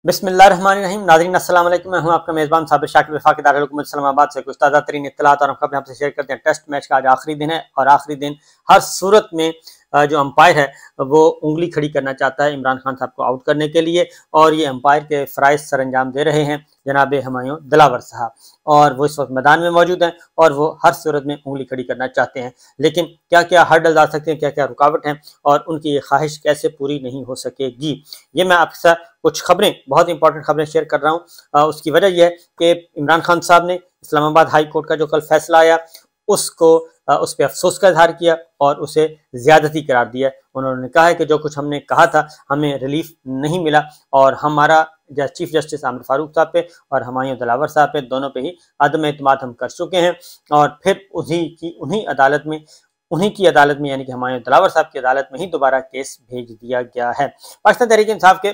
بسم اللہ الرحمن الرحیم. ناظرین السلام علیکم. میں ہوں آپ کا میزبان صابر شاکر وفاقی دارالحکومت اسلام آباد سے. کچھ تازہ ترین اطلاعات اور خبریں آپ سے شیئر کرتے ہیں. ٹیسٹ میچ کا آج آخری دن ہے اور آخری دن ہر صورت میں جو امپائر ہے وہ انگلی کھڑی کرنا چاہتا ہے عمران خان صاحب کو آؤٹ کرنے کے لیے، اور یہ امپائر کے فرائض سر انجام دے رہے ہیں جناب ہمایوں دلاور صاحب، اور وہ اس وقت میدان میں موجود ہیں اور وہ ہر صورت میں انگلی کھڑی کرنا چاہتے ہیں. لیکن کیا کیا ہرڈلز آ سکتے ہیں، کیا کیا رکاوٹ ہیں، اور ان کی یہ خواہش کیسے پوری نہیں ہو سکے گی، یہ میں آپ کے ساتھ کچھ خبریں، بہت امپورٹنٹ خبریں شیئر کر رہا ہوں. اس کی وجہ یہ ہے کہ عمران خان صاحب نے اسلام آباد ہائی کورٹ کا جو کل فیصلہ آیا اس پہ افسوس کا اظہار کیا اور اسے زیادتی قرار دیا. انہوں نے کہا ہے کہ جو کچھ ہم نے کہا تھا ہمیں ریلیف نہیں ملا، اور ہمارا چیف جسٹس عامر فاروق صاحب پہ اور ہمایوں دلاور صاحب پہ دونوں پہ ہی عدم اعتماد ہم کر چکے ہیں، اور پھر انہی کی عدالت میں یعنی کہ ہمایوں دلاور صاحب کی عدالت میں ہی دوبارہ کیس بھیج دیا گیا ہے. پاکستان تحریک انصاف کے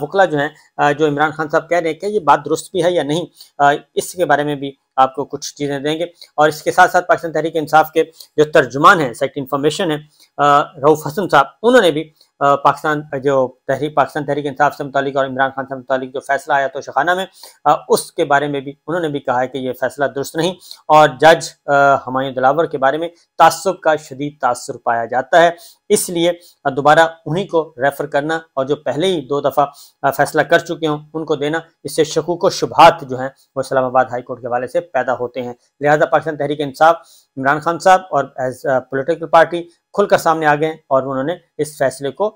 وکلا جو ہیں، جو عمران خان صاحب کہہ رہے ہیں کہ یہ بات درست بھی ہے یا نہیں، اس کے بارے میں بھی آپ کو کچھ چیزیں دیں گے. اور اس کے ساتھ ساتھ پاکستان تحریک انصاف کے جو ترجمان ہیں سیکٹری انفارمیشن ہے رؤف حسن صاحب، انہوں نے بھی پاکستان تحریک انصاف سے متعلق اور عمران خان سے متعلق جو فیصلہ آیا تو شخانہ میں، اس کے بارے میں بھی انہوں نے بھی کہا ہے کہ یہ فیصلہ درست نہیں، اور جج ہمایوں دلاور کے بارے میں تعصب کا شدید تاثر پایا جاتا ہے، اس لیے دوبارہ انہی کو ریفر کرنا اور جو پہلے ہی 2 دفعہ فیصلہ کر چکے ہوں ان کو دینا، اس سے شکوک و شبہات جو ہیں وہ اسلام آباد ہائی کورٹ کے حوالے سے پیدا ہوتے ہیں. لہذا پاکستان تحریک انصاف، عمران خان صاحب اور ایز پولیٹیکل پارٹی کھل کر سامنے آ گئے ہیں، اور انہوں نے اس فیصلے کو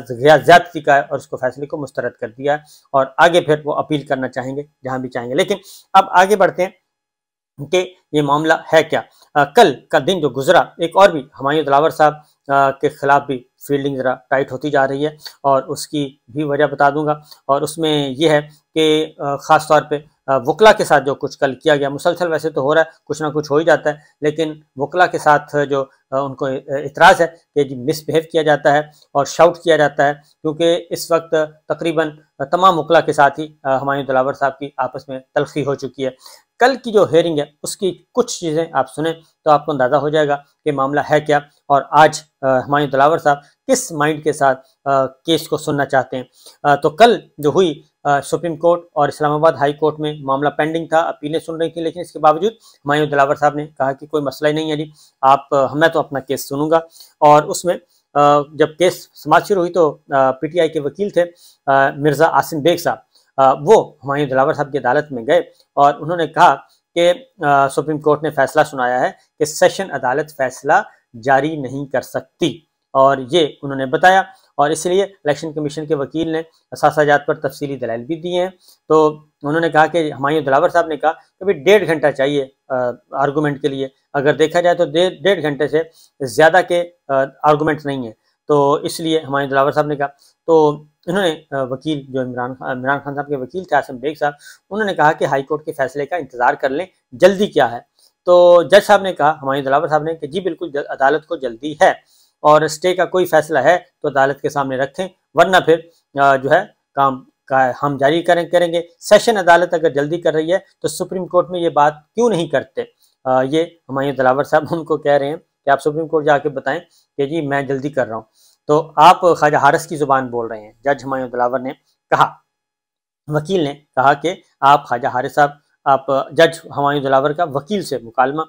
زیادتی کا ہے اور اس کو فیصلے کو مسترد کر دیا ہے، اور آگے پھر وہ اپیل کرنا چاہیں گے جہاں بھی چاہیں گے. لیکن اب آگے بڑھتے ہیں کہ یہ معاملہ ہے کیا. کل کا دن جو گزرا، ایک اور بھی ہمایوں دلاور صاحب کے خلاف بھی فیلڈنگ ذرا ٹائٹ ہوتی جا رہی ہے، اور اس کی بھی وجہ بتا دوں گا. اور اس میں یہ ہے کہ خاص طور پہ وکلا کے ساتھ جو کچھ کل کیا گیا، مسلسل ویسے تو ہو رہا ہے، کچھ نہ کچھ ہو ہی جاتا ہے، لیکن وکلا کے ساتھ جو ان کو اعتراض ہے کہ جی مس بہیو کیا جاتا ہے اور شاؤٹ کیا جاتا ہے، کیونکہ اس وقت تقریباً تمام وکلا کے ساتھ ہی ہمایوں دلاور صاحب کی آپس میں تلخی ہو چکی ہے. کل کی جو ہیئرنگ ہے اس کی کچھ چیزیں آپ سنیں تو آپ کو اندازہ ہو جائے گا کہ معاملہ ہے کیا، اور آج ہمایوں دلاور صاحب کس مائنڈ کے ساتھ کیس کو سننا چاہتے ہیں. تو کل جو ہوئی سپریم کورٹ اور اسلام آباد ہائی کورٹ میں معاملہ پینڈنگ تھا، اپیلیں سن رہی تھیں، لیکن اس کے باوجود ہمایوں دلاور صاحب نے کہا کہ کوئی مسئلہ ہی نہیں ہے جی، میں تو اپنا کیس سنوں گا. اور اس میں جب کیس سماعت شروع ہوئی تو پی ٹی آئی کے وکیل تھے مرزا عاصم بیگ صاحب، وہ ہمایوں دلاور صاحب کی عدالت میں گئے اور انہوں نے کہا کہ سپریم کورٹ نے فیصلہ سنایا ہے کہ سیشن عدالت فیصلہ جاری نہیں کر سکتی، اور یہ انہوں نے بتایا، اور اس لیے الیکشن کمیشن کے وکیل نے اثاثہ پر تفصیلی دلائل بھی دیے ہیں. تو انہوں نے کہا کہ ہمایوں دلاور صاحب نے کہا کہ بھی 1.5 گھنٹہ چاہیے آرگومنٹ کے لیے، اگر دیکھا جائے تو 1.5 گھنٹے سے زیادہ کے آرگومنٹ نہیں ہیں، تو اس لیے ہمایوں دلاور صاحب نے کہا. تو انہوں نے وکیل جو عمران خان صاحب کے وکیل تھے عاصم بیگ صاحب، انہوں نے کہا کہ ہائی کورٹ کے فیصلے کا انتظار کر لیں، جلدی کیا ہے. تو جج صاحب نے کہا، ہمایوں دلاور صاحب نے، کہ جی بالکل عدالت کو جلدی ہے، اور اسٹے کا کوئی فیصلہ ہے تو عدالت کے سامنے رکھیں، ورنہ پھر جو ہے کام کا ہم جاری کریں گے. سیشن عدالت اگر جلدی کر رہی ہے تو سپریم کورٹ میں یہ بات کیوں نہیں کرتے. یہ ہمایوں دلاور صاحب ان کو کہہ رہے ہیں کہ آپ سپریم کورٹ جا کے بتائیں کہ جی میں جلدی کر رہا ہوں. تو آپ خواجہ حارث کی زبان بول رہے ہیں، جج ہمایوں دلاور نے کہا. وکیل نے کہا کہ آپ خواجہ حارث صاحب، آپ جج ہمایوں دلاور کا وکیل سے مکالمہ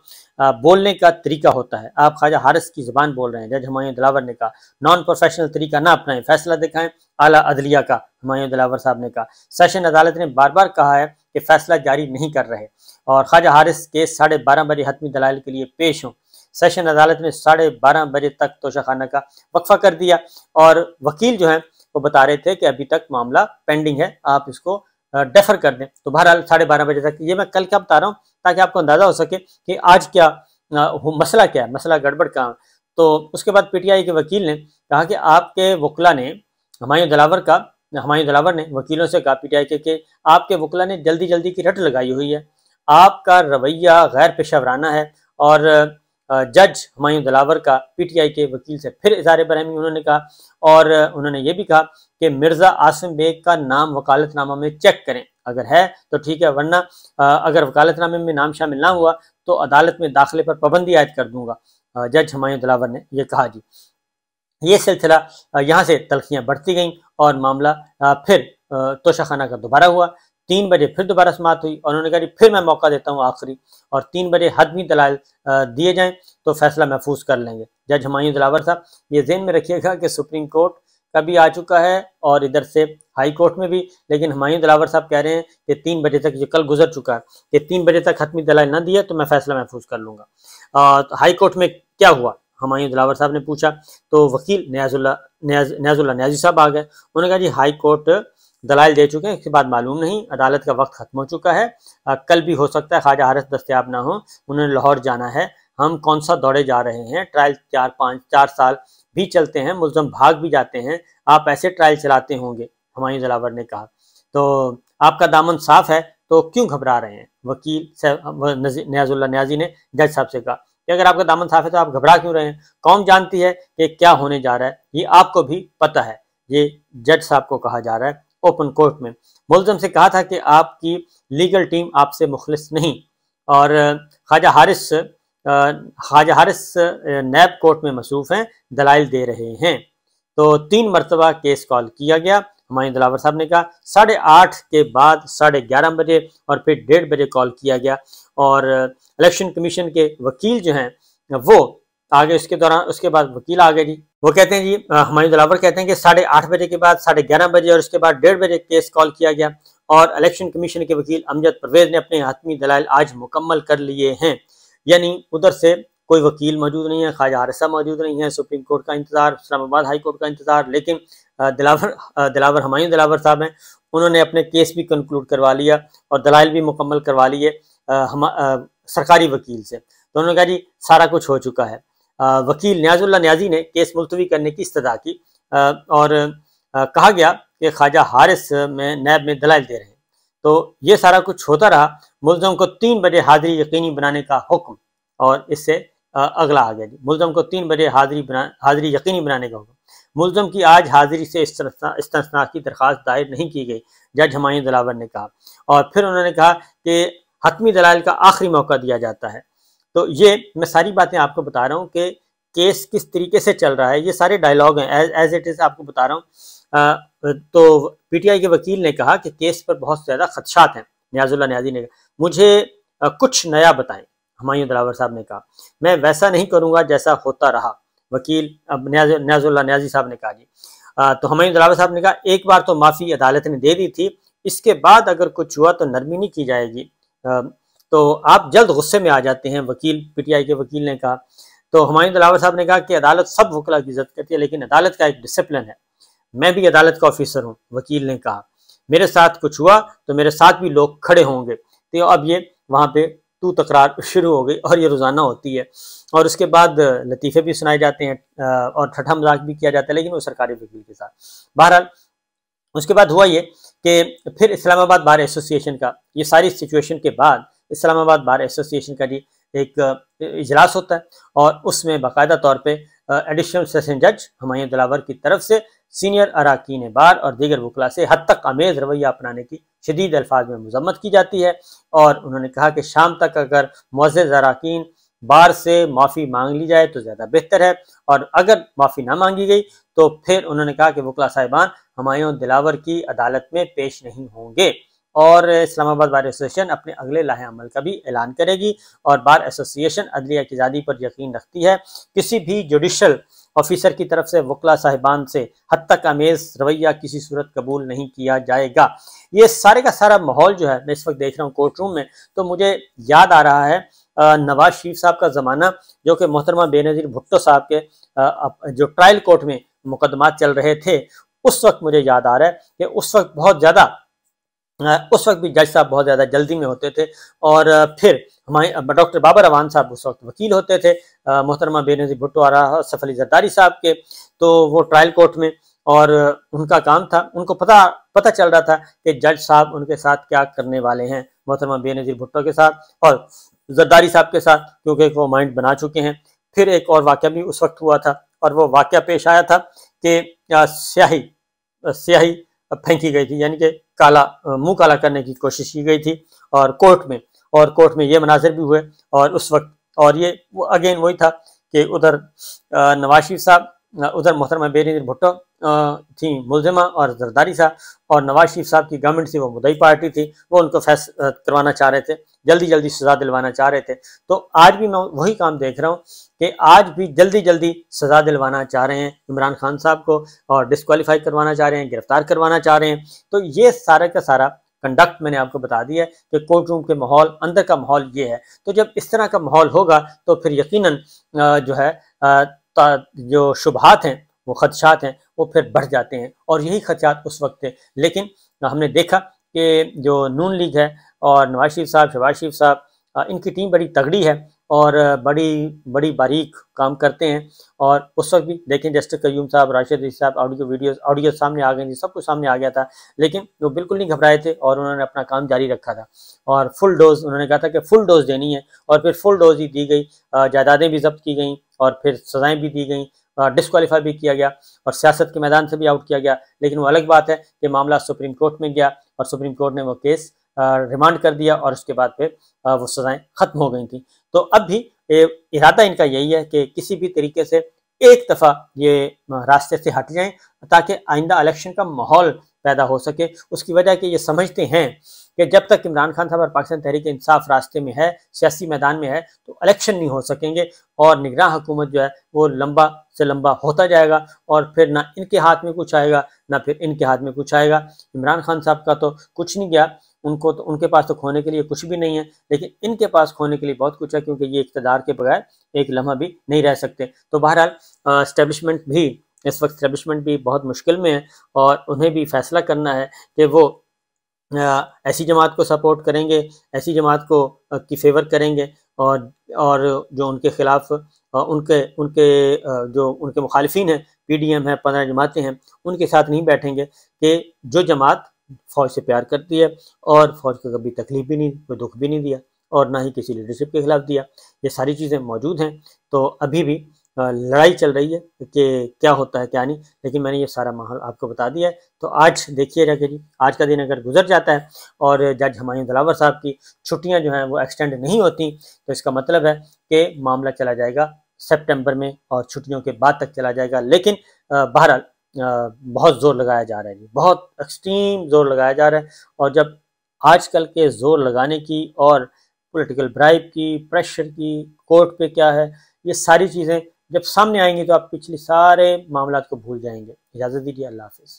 بولنے کا طریقہ ہوتا ہے، آپ خواجہ حارث کی زبان بول رہے ہیں. جج ہمایوں دلاور نے کہا نان پروفیشنل طریقہ نہ اپنائیں، فیصلہ دکھائیں اعلیٰ عدلیہ کا. ہمایوں دلاور صاحب نے کہا سیشن عدالت نے بار بار کہا ہے کہ فیصلہ جاری نہیں کر رہے، اور خواجہ حارث کے 12:30 بجے حتمی دلائل کے لیے پیش ہوں. سیشن عدالت نے 12:30 بجے تک توشہ کر وقفہ کر دیا، اور وکیل جو ہیں وہ بتا رہے تھے کہ ابھی تک معاملہ پینڈنگ ہے، آپ اس کو ڈیفر کر دیں. تو بہرحال 12:30 بجے تک، یہ میں کل کیا بتا رہا ہوں تاکہ آپ کو اندازہ ہو سکے کہ آج کیا مسئلہ کیا ہے، مسئلہ گڑبڑ کہاں. تو اس کے بعد پی ٹی آئی کے وکیل نے کہا کہ آپ کے وکلا نے ہمایوں دلاور نے وکیلوں سے کہا پی ٹی آئی کے کہ آپ کے وکلا نے جلدی کی رٹ لگائی ہوئی ہے، آپ کا رویہ غیر پیشہ ورانہ ہے. اور جج ہمایوں دلاور کا پی ٹی آئی کے وکیل سے پھر اظہار برہمی انہوں نے کہا، اور انہوں نے یہ بھی کہا کہ مرزا عاصم بیگ کا نام وکالت نامہ میں چیک کریں، اگر ہے تو ٹھیک ہے، ورنہ اگر وکالت نامے میں نام شامل نہ ہوا تو عدالت میں داخلے پر پابندی عائد کر دوں گا. جج ہمایوں دلاور نے یہ کہا. جی یہ سلسلہ یہاں سے تلخیاں بڑھتی گئیں اور معاملہ پھر तोशाखाना का दोबारा हुआ। 3 बजे फिर दोबारा समाअत हुई और उन्होंने कहा फिर मैं मौका देता हूँ आखिरी, और 3 बजे हतमी दलाइल दिए जाएं तो फैसला महफूज कर लेंगे। जज हुमायूं दिलावर साहब, ये ज़हन में रखिएगा कि सुप्रीम कोर्ट का भी आ चुका है और इधर से हाई कोर्ट में भी, लेकिन हुमायूं दिलावर साहब कह रहे हैं कि 3 बजे तक, ये कल गुजर चुका है कि 3 बजे तक हतमी दलाइल ना दिए तो मैं फैसला महफूज कर लूँगा। हाई कोर्ट में क्या हुआ, हुमायूं दिलावर साहब ने पूछा, तो वकील न्याजुल्लाह न्याजी साहब आ गए। उन्होंने कहा जी हाई कोर्ट दलाइल दे चुके हैं, इसके बाद मालूम नहीं, अदालत का वक्त खत्म हो चुका है, कल भी हो सकता है ख्वाजा हारिस दस्तयाब ना हो, उन्होंने लाहौर जाना है, हम कौन सा दौड़े जा रहे हैं, ट्रायल 4 साल भी चलते हैं, मुल्ज़म भाग भी जाते हैं, आप ऐसे ट्रायल चलाते होंगे। हुमायूं दिलावर ने कहा तो आपका दामन साफ है तो क्यों घबरा रहे हैं। वकील न्याजुल्लाह न्याजी ने जज साहब से कहा कि अगर आपका दामन साफ है तो आप घबरा क्यों रहे हैं, कौम जानती है कि क्या होने जा रहा है, ये आपको भी पता है। ये जज साहब को कहा जा रहा है ओपन कोर्ट में। मुल्ज़म से कहा था कि आपकी लीगल टीम आपसे मुखलिस नहीं, और ख्वाजा हारिस नैब कोर्ट में मसरूफ़ हैं, दलाइल दे रहे हैं। तो 3 मरतबा केस कॉल किया गया। हुमायूं दिलावर साहब ने कहा 8:30 के बाद 11:30 बजे और फिर 1:30 बजे कॉल किया गया, और इलेक्शन कमीशन के वकील जो हैं वो आगे, उसके बाद वकील आ गए जी। वो कहते हैं जी, हुमायूं दिलावर कहते हैं कि 8:30 बजे के बाद 11:30 बजे और उसके बाद 1:30 बजे केस कॉल किया गया, और इलेक्शन कमीशन के वकील अमजद परवेज ने अपने हतमी दलाइल आज मुकम्मल कर लिए हैं। यानी उधर से कोई वकील मौजूद नहीं है, ख्वाजा हारिस साहब मौजूद नहीं है, सुप्रीम कोर्ट का इंतजार, इस्लामाबाद हाई कोर्ट का इंतजार, लेकिन हुमायूं दिलावर साहब हैं, उन्होंने अपने केस भी कंक्लूड करवा लिया और दलाइल भी मुकम्मल करवा लिए सरकारी वकील से। तो उन्होंने कहा जी सारा कुछ हो चुका है। वकील न्याजुल्लाह न्याजी ने केस मुलतवी करने की इस्तदा की, और कहा गया कि ख्वाजा हारिस में नैब में दलाइल दे रहे हैं। तो ये सारा कुछ होता रहा। मुल्ज़म को 3 बजे हाजिरी यकीनी बनाने का हुक्म, और इससे अगला आ गया जी, मुल्ज़म को 3 बजे हाजिरी यकीनी बनाने का हुक्म। मुल्ज़म की आज हाजिरी से इस्तस्ना की दरख्वास्त दायर नहीं की गई, जज हुमायूं दिलावर ने कहा, और फिर उन्होंने कहा कि हतमी दलाइल का आखिरी मौका दिया जाता है। तो ये मैं सारी बातें आपको बता रहा हूँ कि केस किस तरीके से चल रहा है, ये सारे डायलॉग हैं, एज इट इज़ आपको बता रहा हूँ। तो पीटीआई के वकील ने कहा कि केस पर बहुत ज़्यादा खदशात हैं। न्याजुल्लाह न्याजी ने कहा मुझे कुछ नया बताएं। हुमायूं दिलावर साहब ने कहा मैं वैसा नहीं करूँगा जैसा होता रहा। वकील अब न्याजुल्लाह न्याजी साहब ने कहा जी, तो हुमायूं दिलावर साहब ने कहा एक बार तो माफ़ी अदालत ने दे दी थी, इसके बाद अगर कुछ हुआ तो नरमी नहीं की जाएगी, तो आप जल्द गुस्से में आ जाते हैं, वकील पीटीआई के वकील ने कहा। तो हुमायूं दिलावर साहब ने कहा कि अदालत सब वकला की इज्जत करती है, लेकिन अदालत का एक डिसिप्लिन है, मैं भी अदालत का ऑफिसर हूँ। वकील ने कहा मेरे साथ कुछ हुआ तो मेरे साथ भी लोग खड़े होंगे। तो अब ये वहाँ पे तू तकरार शुरू हो गई, और ये रोज़ाना होती है, और उसके बाद लतीफ़े भी सुनाए जाते हैं और ठट्ठा मजाक भी किया जाता है, लेकिन वो सरकारी वकील के साथ। बहरहाल उसके बाद हुआ ये कि फिर इस्लामाबाद बार एसोसिएशन का, ये सारी सिचुएशन के बाद इस्लामाबाद बार एसोसिएशन का जी एक इजलास होता है, और उसमें बाकायदा तौर पे एडिशनल सेशन जज हुमायूं दिलावर की तरफ से सीनियर अराकीन बार और दीगर वकला से हद तक आमेज रवैया अपनाने की शदीद अल्फाज में मजम्मत की जाती है, और उन्होंने कहा कि शाम तक अगर मुअज़्ज़ज़ अराकीन बार से माफ़ी मांग ली जाए तो ज़्यादा बेहतर है, और अगर माफ़ी ना मांगी गई तो फिर उन्होंने कहा कि वकला साहिबान हुमायूं दिलावर की अदालत में पेश नहीं होंगे, और इस्लामाबाद बार एसोसिएशन अपने अगले लाहे अमल का भी ऐलान करेगी। और बार एसोसिएशन अदलिया की आज़ादी पर यकीन रखती है, किसी भी जुडिशल ऑफिसर की तरफ से वकला साहिबान से हद तक आमेज रवैया किसी सूरत कबूल नहीं किया जाएगा। ये सारे का सारा माहौल जो है मैं इस वक्त देख रहा हूँ कोर्ट रूम में, तो मुझे याद आ रहा है नवाज शरीफ साहब का ज़माना, जो कि मोहतरमा बेनज़ीर भुट्टो साहब के जो ट्रायल कोर्ट में मुकदमात चल रहे थे, उस वक्त मुझे याद आ रहा है कि उस वक्त भी जज साहब बहुत ज़्यादा जल्दी में होते थे, और फिर हमारे डॉक्टर बाबर अवान साहब उस वक्त वकील होते थे मोहतरमा बेनज़ीर भुट्टो और सैफ अली ज़रदारी साहब के, तो वो ट्रायल कोर्ट में, और उनका काम था, उनको पता चल रहा था कि जज साहब उनके साथ क्या करने वाले हैं, मोहतरमा बेनज़ीर भुट्टो के साथ और ज़रदारी साहब के साथ, क्योंकि वो माइंड बना चुके हैं। फिर एक और वाक़या भी उस वक्त हुआ था, और वो वाक़या पेश आया था कि स्याही फेंकी गई थी, यानी कि मुंह काला करने की कोशिश की गई थी और कोर्ट में ये मनाजिर भी हुए। और उस वक्त, और ये अगेन वही था कि उधर नवाज शरीफ साहब उधर मोहतरमा बेनज़ीर भुट्टो थी मुलजिमा और जरदारी साहब, और नवाज शरीफ साहब की गवर्नमेंट थी, वो मुद्दई पार्टी थी, वो उनको करवाना चाह रहे थे, जल्दी जल्दी सज़ा दिलवाना चाह रहे थे। तो आज भी मैं वही काम देख रहा हूँ कि आज भी जल्दी जल्दी सज़ा दिलवाना चाह रहे हैं इमरान खान साहब को, और डिस्क्वालीफाई करवाना चाह रहे हैं, गिरफ्तार करवाना चाह रहे हैं। तो ये सारा का सारा कंडक्ट मैंने आपको बता दिया है कि कोर्ट रूम के माहौल, अंदर का माहौल ये है। तो जब इस तरह का माहौल होगा तो फिर यकीनन जो है जो शुबहात हैं, वो खदशात हैं, वो फिर बढ़ जाते हैं, और यही खदशात उस वक्त थे। लेकिन हमने देखा कि जो नून लीग है और नवाज शरीफ साहब, शहबाज शरीफ साहब, इनकी टीम बड़ी तगड़ी है और बड़ी बड़ी बारीक काम करते हैं। और उस वक्त भी देखें जस्टिस कयूम साहब, राशिद अली साहब, ऑडियो सामने आ गई थी, सब कुछ सामने आ गया था, लेकिन वो बिल्कुल नहीं घबराए थे और उन्होंने अपना काम जारी रखा था। और फुल डोज उन्होंने कहा था कि फुल डोज देनी है, और फिर फुल डोज ही दी गई, जायदादें भी जब्त की गई और फिर सजाएं भी दी गई, डिस्क्वालीफाई भी किया गया और सियासत के मैदान से भी आउट किया गया। लेकिन वो अलग बात है कि मामला सुप्रीम कोर्ट में गया और सुप्रीम कोर्ट ने वो केस रिमांड कर दिया, और उसके बाद फिर वो सजाएं ख़त्म हो गई थी। तो अब भी इरादा इनका यही है कि किसी भी तरीके से एक दफ़ा ये रास्ते से हट जाएं, ताकि आइंदा इलेक्शन का माहौल पैदा हो सके। उसकी वजह कि ये समझते हैं कि जब तक इमरान खान साहब और पाकिस्तान तहरीक इंसाफ रास्ते में है, सियासी मैदान में है, तो इलेक्शन नहीं हो सकेंगे, और निगरान हुकूमत जो है वो लंबा से लंबा होता जाएगा, और फिर ना इनके हाथ में कुछ आएगा ना फिर इनके हाथ में कुछ आएगा। इमरान खान साहब का तो कुछ नहीं गया, उनको तो, उनके पास तो खोने के लिए कुछ भी नहीं है, लेकिन इनके पास खोने के लिए बहुत कुछ है, क्योंकि ये इक़्तिदार के बगैर एक लम्हा भी नहीं रह सकते। तो बहरहाल इस्टेब्लिशमेंट भी इस वक्त इस्टेब्लिशमेंट भी बहुत मुश्किल में है, और उन्हें भी फैसला करना है कि वो ऐसी जमात को सपोर्ट करेंगे, ऐसी जमात को की फेवर करेंगे, और जो उनके खिलाफ उनके उनके जो उनके मुखालिफिन हैं, PDM है, 15 जमातें हैं, उनके साथ नहीं बैठेंगे। कि जो जमात फ़ौज से प्यार करती है और फ़ौज को कभी तकलीफ भी नहीं, कोई दुख भी नहीं दिया, और ना ही किसी लीडरशिप के खिलाफ दिया, ये सारी चीज़ें मौजूद हैं। तो अभी भी लड़ाई चल रही है कि क्या होता है क्या नहीं, लेकिन मैंने ये सारा माहौल आपको बता दिया है। तो आज देखिएगा कि जी आज का दिन अगर गुजर जाता है और जज हुमायूं दिलावर साहब की छुट्टियां जो हैं वो एक्सटेंड नहीं होती, तो इसका मतलब है कि मामला चला जाएगा सितंबर में, और छुट्टियों के बाद तक चला जाएगा। लेकिन बहरहाल बहुत ज़ोर लगाया जा रहा है जी, बहुत एक्सट्रीम ज़ोर लगाया जा रहा है। और जब आजकल के ज़ोर लगाने की और पॉलिटिकल ब्राइब की, प्रेशर की, कोर्ट पे क्या है, ये सारी चीज़ें जब सामने आएंगी तो आप पिछले सारे मामलात को भूल जाएंगे। इजाज़त दीजिए, अल्लाह हाफ़िज़।